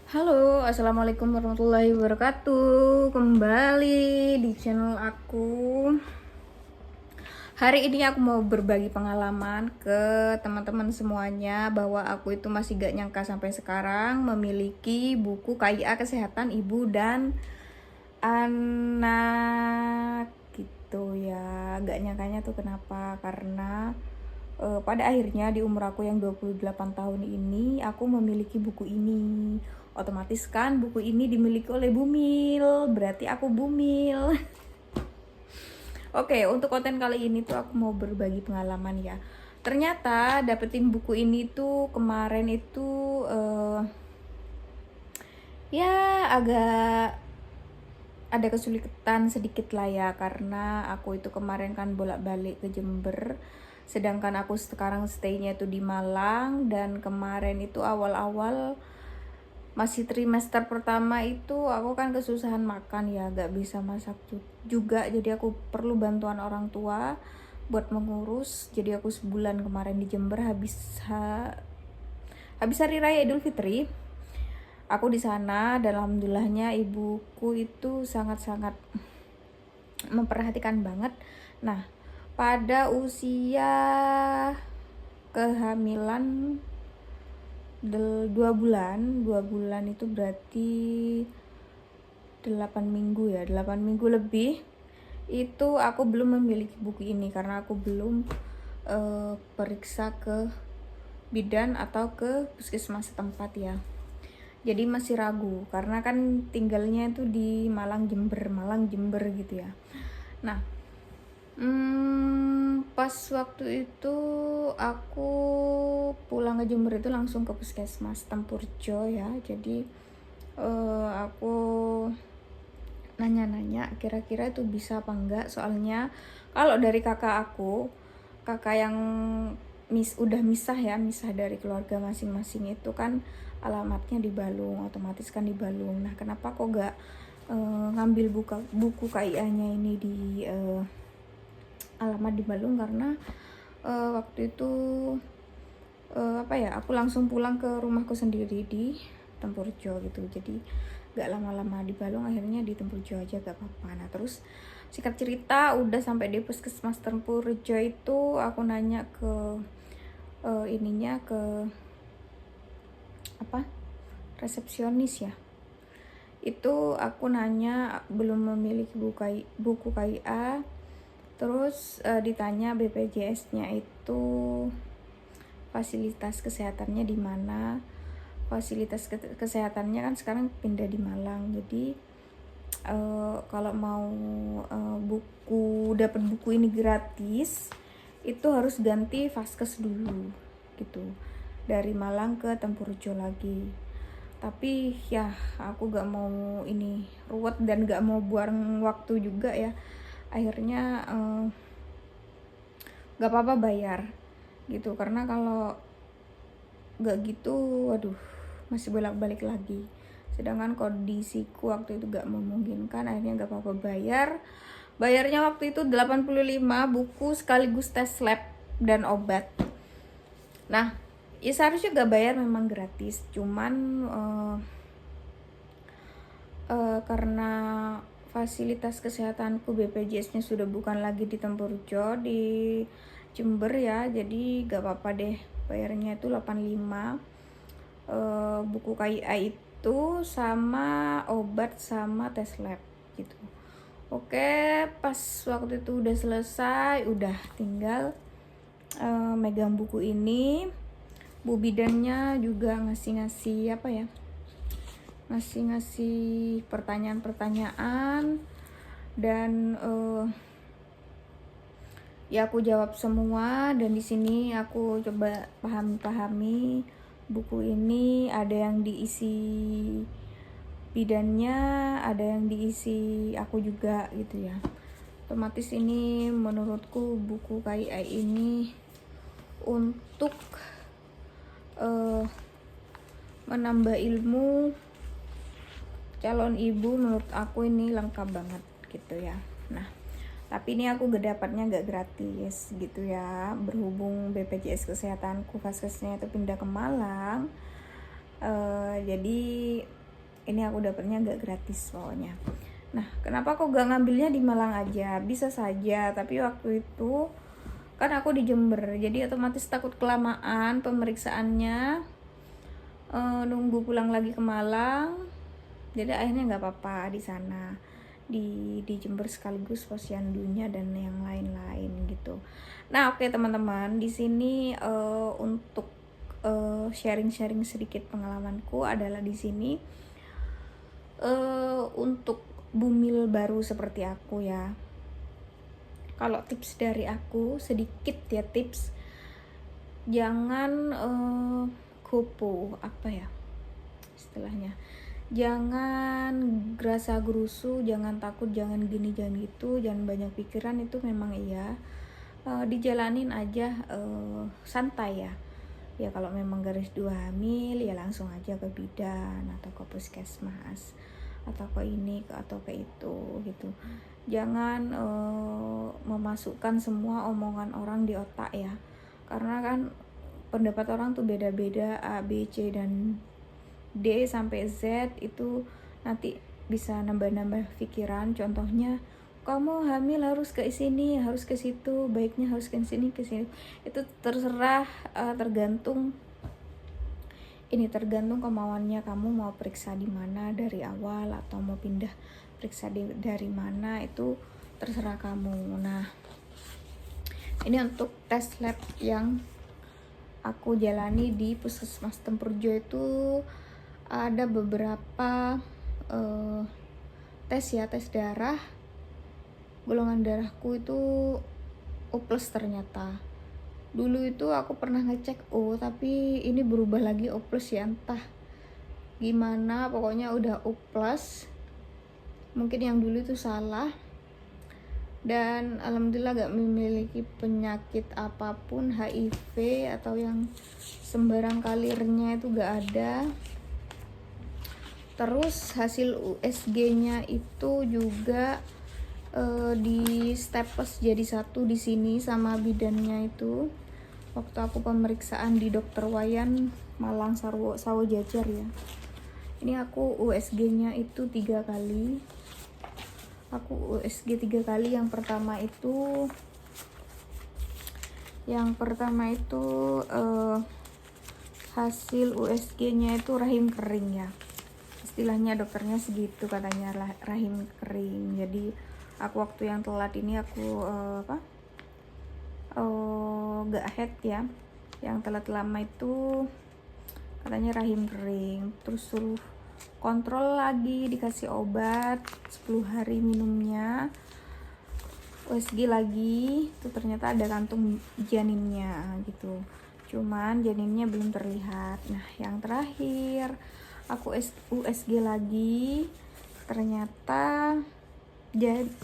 Halo, assalamualaikum warahmatullahi wabarakatuh. Kembali di channel aku. Hari ini aku mau berbagi pengalaman ke teman-teman semuanya bahwa aku itu masih gak nyangka sampai sekarang memiliki buku KIA Kesehatan Ibu dan Anak gitu ya. Gak nyangkanya tuh kenapa? Karena pada akhirnya di umur aku yang 28 tahun ini aku memiliki buku ini. Otomatis kan buku ini dimiliki oleh Bumil, berarti aku Bumil. Oke, untuk konten kali ini tuh aku mau berbagi pengalaman ya. Ternyata dapetin buku ini tuh kemarin itu ya agak ada kesulitan sedikit lah ya, karena aku itu kemarin kan bolak-balik ke Jember, sedangkan aku sekarang stay-nya itu di Malang. Dan kemarin itu awal-awal masih trimester pertama itu aku kan kesusahan makan ya, gak bisa masak juga, jadi aku perlu bantuan orang tua buat mengurus. Jadi aku sebulan kemarin di Jember habis hari raya Idul Fitri. Aku di sana dan alhamdulillahnya ibuku itu sangat-sangat memperhatikan banget. Nah, pada usia kehamilan 2 bulan itu berarti 8 minggu ya, 8 minggu lebih itu aku belum memiliki buku ini karena aku belum periksa ke bidan atau ke puskesmas setempat ya. Jadi masih ragu karena kan tinggalnya itu di Malang Jember gitu ya. Nah, pas waktu itu aku pulang ke Jember itu langsung ke puskesmas Tempurjo ya. Jadi aku nanya-nanya kira-kira itu bisa apa enggak, soalnya kalau dari kakak yang udah misah dari keluarga masing-masing itu kan alamatnya di Balung, otomatis kan di Balung. Nah, kenapa kok gak ngambil buku KIA-nya ini di alamat di Balung? Karena waktu itu aku langsung pulang ke rumahku sendiri di Tempurjo gitu, jadi gak lama-lama di Balung, akhirnya di Tempurjo aja gak apa-apa. Nah, terus singkat cerita udah sampai di puskesmas Tempurjo itu aku nanya ke resepsionis ya. Itu aku nanya belum memiliki buku KIA. Terus ditanya BPJS-nya itu fasilitas kesehatannya di mana. Fasilitas kesehatannya kan sekarang pindah di Malang. Jadi kalau mau dapat buku ini gratis itu harus ganti vaskes dulu gitu, dari Malang ke Tempurjo lagi. Tapi ya aku gak mau ini ruwet dan gak mau buang waktu juga ya, akhirnya gak apa-apa bayar gitu, karena kalau gak gitu waduh masih bolak-balik lagi. Sedangkan kondisiku waktu itu gak memungkinkan, akhirnya gak apa-apa bayarnya waktu itu 85 buku sekaligus tes lab dan obat. Nah, ya seharusnya gak bayar, memang gratis, cuman karena fasilitas kesehatanku BPJS-nya sudah bukan lagi di Tempurjo, di Jember ya, jadi gak apa-apa deh bayarnya itu 85 buku KIA itu sama obat sama tes lab gitu. Oke, pas waktu itu udah selesai, udah tinggal megang buku ini. Bu bidannya juga ngasih pertanyaan-pertanyaan, dan ya aku jawab semua. Dan di sini aku coba pahami buku ini, ada yang diisi bidannya, ada yang diisi aku juga gitu ya. Otomatis ini menurutku buku KIA ini untuk menambah ilmu calon ibu, menurut aku ini lengkap banget gitu ya. Nah, tapi ini aku dapatnya gak gratis gitu ya, berhubung BPJS kesehatanku vaskesnya itu pindah ke Malang. Jadi ini aku dapatnya gak gratis pokoknya. Nah, kenapa aku gak ngambilnya di Malang aja? Bisa saja, tapi waktu itu kan aku di Jember, jadi otomatis takut kelamaan pemeriksaannya, nunggu pulang lagi ke Malang. Jadi akhirnya nggak apa-apa di sana, di Jember sekaligus posyandunya dan yang lain-lain gitu. Nah, oke teman-teman, di sini untuk sharing-sharing sedikit pengalamanku adalah di sini untuk bumil baru seperti aku ya. Kalau tips dari aku sedikit ya, tips jangan gopo, apa ya istilahnya, jangan gerasa gerusu, jangan takut, jangan gini jangan gitu, jangan banyak pikiran. Itu memang iya, dijalanin aja, santai ya. Ya kalau memang garis 2 hamil ya langsung aja ke bidan atau ke puskesmas atau ke ini atau ke itu gitu. Jangan memasukkan semua omongan orang di otak ya, karena kan pendapat orang tuh beda-beda, A, B, C dan D sampai Z itu nanti bisa nambah-nambah pikiran. Contohnya, kamu hamil harus ke sini, harus ke situ, baiknya harus ke sini, ke sini. Itu terserah, tergantung kemauannya kamu mau periksa di mana dari awal atau mau pindah periksa dari mana, itu terserah kamu. Nah, ini untuk tes lab yang aku jalani di Puskesmas Tempurjo itu ada beberapa tes ya, tes darah. Golongan darahku itu O+ ternyata. Dulu itu aku pernah ngecek O, tapi ini berubah lagi O+ ya, entah gimana, pokoknya udah O+. Mungkin yang dulu itu salah. Dan alhamdulillah gak memiliki penyakit apapun, HIV atau yang sembarang kalirnya itu gak ada. Terus hasil USG-nya itu juga di stepes jadi satu di sini sama bidannya itu. Waktu aku pemeriksaan di Dokter Wayan Malang Sawo Jajar ya. Ini aku USG-nya itu 3 kali. Aku USG 3 kali. Yang pertama itu hasil USG-nya itu rahim kering ya. Istilahnya dokternya segitu katanya, rahim kering. Jadi aku waktu yang telat ini aku gak head ya. Yang telat lama itu katanya rahim kering. Terus suruh kontrol lagi, dikasih obat 10 hari minumnya, USG lagi, itu ternyata ada kantung janinnya gitu. Cuman janinnya belum terlihat. Nah, yang terakhir aku USG lagi, ternyata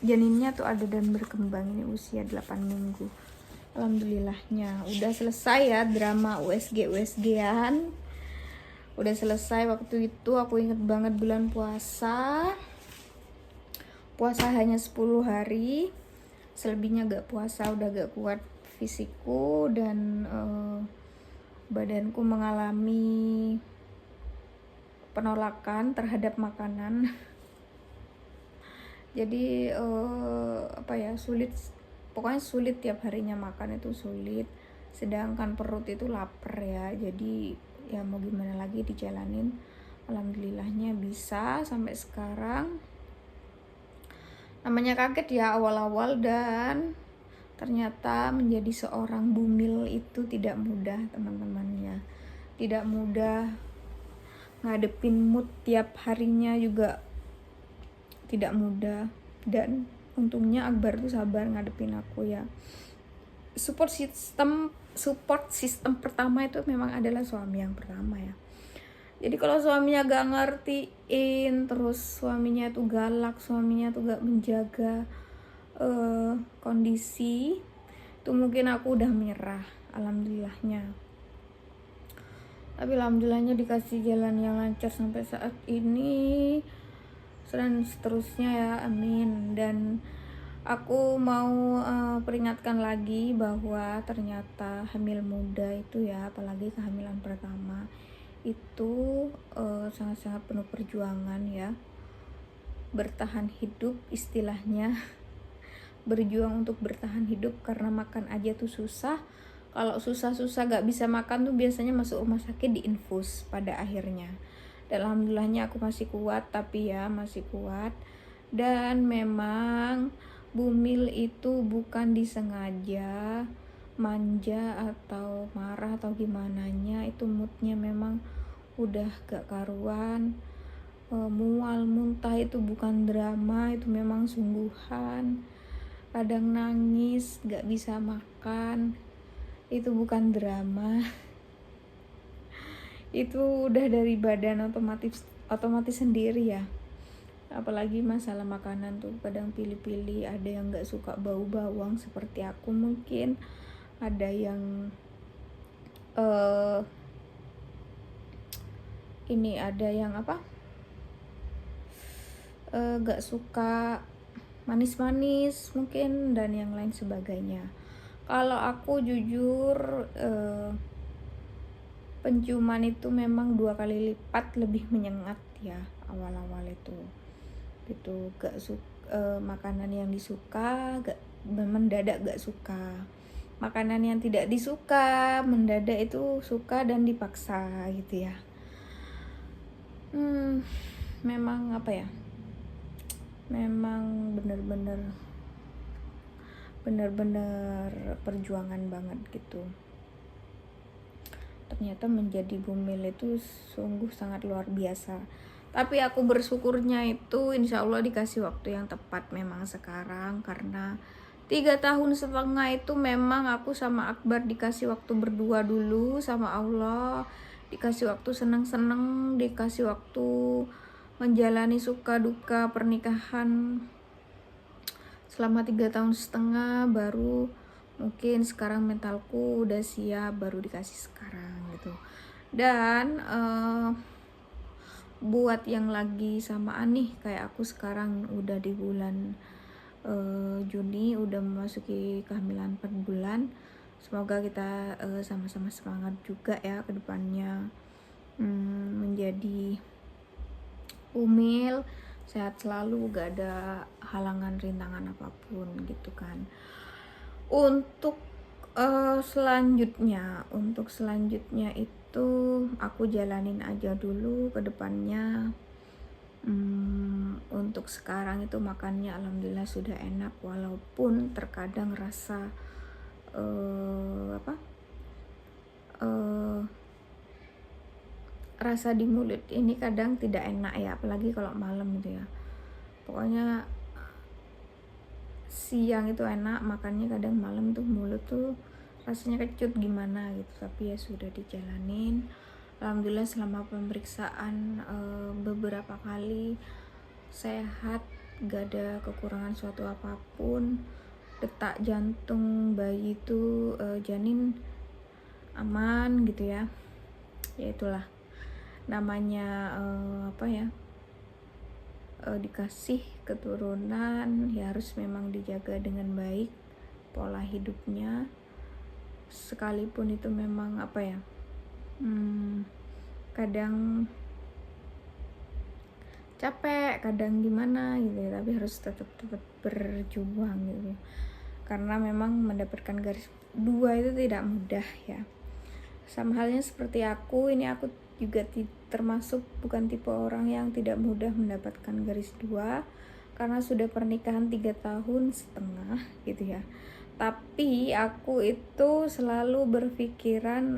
janinnya tuh ada dan berkembang. Ini usia 8 minggu. Alhamdulillahnya udah selesai ya drama USG-an. Udah selesai. Waktu itu aku inget banget bulan puasa hanya 10 hari, selebihnya gak puasa, udah gak kuat fisikku dan badanku mengalami penolakan terhadap makanan. Jadi sulit, pokoknya sulit, tiap harinya makan itu sulit, sedangkan perut itu lapar ya. Jadi ya mau gimana lagi, dijalanin. Alhamdulillahnya bisa sampai sekarang. Namanya kaget ya awal-awal, dan ternyata menjadi seorang bumil itu tidak mudah teman-teman ya. Tidak mudah, ngadepin mood tiap harinya juga tidak mudah. Dan untungnya Akbar tuh sabar ngadepin aku ya. Support system pertama itu memang adalah suami yang pertama ya. Jadi kalau suaminya gak ngertiin, terus suaminya tuh galak, suaminya tuh gak menjaga kondisi, itu mungkin aku udah menyerah. Alhamdulillahnya. Tapi alhamdulillahnya dikasih jalan yang lancar sampai saat ini dan seterusnya ya, amin. Dan aku mau peringatkan lagi bahwa ternyata hamil muda itu ya, apalagi kehamilan pertama, itu sangat-sangat penuh perjuangan ya, bertahan hidup istilahnya. Berjuang untuk bertahan hidup karena makan aja tuh susah. Kalau susah-susah gak bisa makan tuh biasanya masuk rumah sakit diinfus pada akhirnya. Dan alhamdulillahnya aku masih kuat, tapi ya masih kuat. Dan memang Bumil itu bukan disengaja manja atau marah atau gimananya, itu moodnya memang udah gak karuan. Mual muntah itu bukan drama, itu memang sungguhan. Kadang nangis gak bisa makan, itu bukan drama. Itu udah dari badan otomatis sendiri ya. Apalagi masalah makanan tuh kadang pilih-pilih, ada yang gak suka bau bawang seperti aku mungkin, ada yang ada yang gak suka manis-manis mungkin, dan yang lain sebagainya. Kalau aku jujur penciuman itu memang 2 kali lipat lebih menyengat ya awal-awal itu gitu. Gak suka makanan yang disuka mendadak gak suka, makanan yang tidak disuka mendadak itu suka dan dipaksa gitu ya. Memang memang bener-bener perjuangan banget gitu. Ternyata menjadi Bumil itu sungguh sangat luar biasa. Tapi aku bersyukurnya itu insya Allah dikasih waktu yang tepat memang sekarang, karena 3,5 tahun itu memang aku sama Akbar dikasih waktu berdua dulu sama Allah, dikasih waktu seneng-seneng, dikasih waktu menjalani suka duka pernikahan selama 3,5 tahun, baru mungkin sekarang mentalku udah siap, baru dikasih sekarang gitu. Dan buat yang lagi samaan nih kayak aku sekarang udah di bulan Juni, udah memasuki kehamilan 4 bulan, semoga kita sama-sama semangat juga ya ke depannya menjadi Bumil, sehat selalu, gak ada halangan rintangan apapun gitu kan. Untuk selanjutnya itu aku jalanin aja dulu ke depannya. Untuk sekarang itu makannya alhamdulillah sudah enak, walaupun terkadang rasa rasa di mulut ini kadang tidak enak ya, apalagi kalau malam gitu ya. Pokoknya siang itu enak makannya, kadang malam tuh mulut tuh rasanya kecut gimana gitu, tapi ya sudah dijalanin. Alhamdulillah selama pemeriksaan beberapa kali sehat, gak ada kekurangan suatu apapun. Detak jantung bayi itu janin aman gitu ya. Ya itulah namanya dikasih keturunan ya, harus memang dijaga dengan baik pola hidupnya, sekalipun itu memang kadang capek, kadang gimana gitu ya, tapi harus tetap berjuang gitu, karena memang mendapatkan garis 2 itu tidak mudah ya. Sama halnya seperti aku juga termasuk bukan tipe orang yang tidak mudah mendapatkan garis 2, karena sudah pernikahan 3,5 tahun gitu ya. Tapi aku itu selalu berpikiran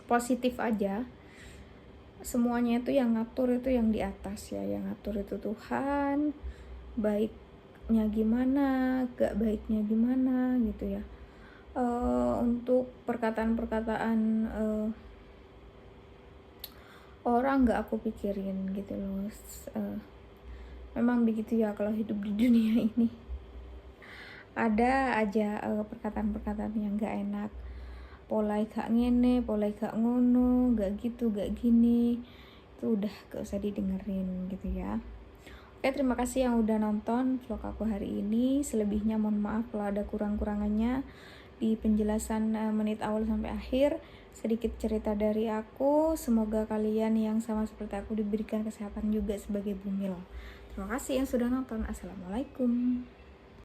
positif aja. Semuanya itu yang ngatur itu yang di atas ya, yang ngatur itu Tuhan. Baiknya gimana, gak baiknya gimana gitu ya. Untuk perkataan-perkataan orang gak aku pikirin gitu loh. Memang begitu ya kalau hidup di dunia ini, ada aja perkataan-perkataan yang gak enak, polai gak ngene, polai gak ngono, gak gitu, gak gini, itu udah gak usah didengerin gitu ya. Oke, terima kasih yang udah nonton vlog aku hari ini. Selebihnya mohon maaf kalau ada kurang-kurangannya. di penjelasan menit awal sampai akhir. Sedikit cerita dari aku, semoga kalian yang sama seperti aku diberikan kesehatan juga sebagai bumil. Terima kasih yang sudah nonton. Assalamualaikum.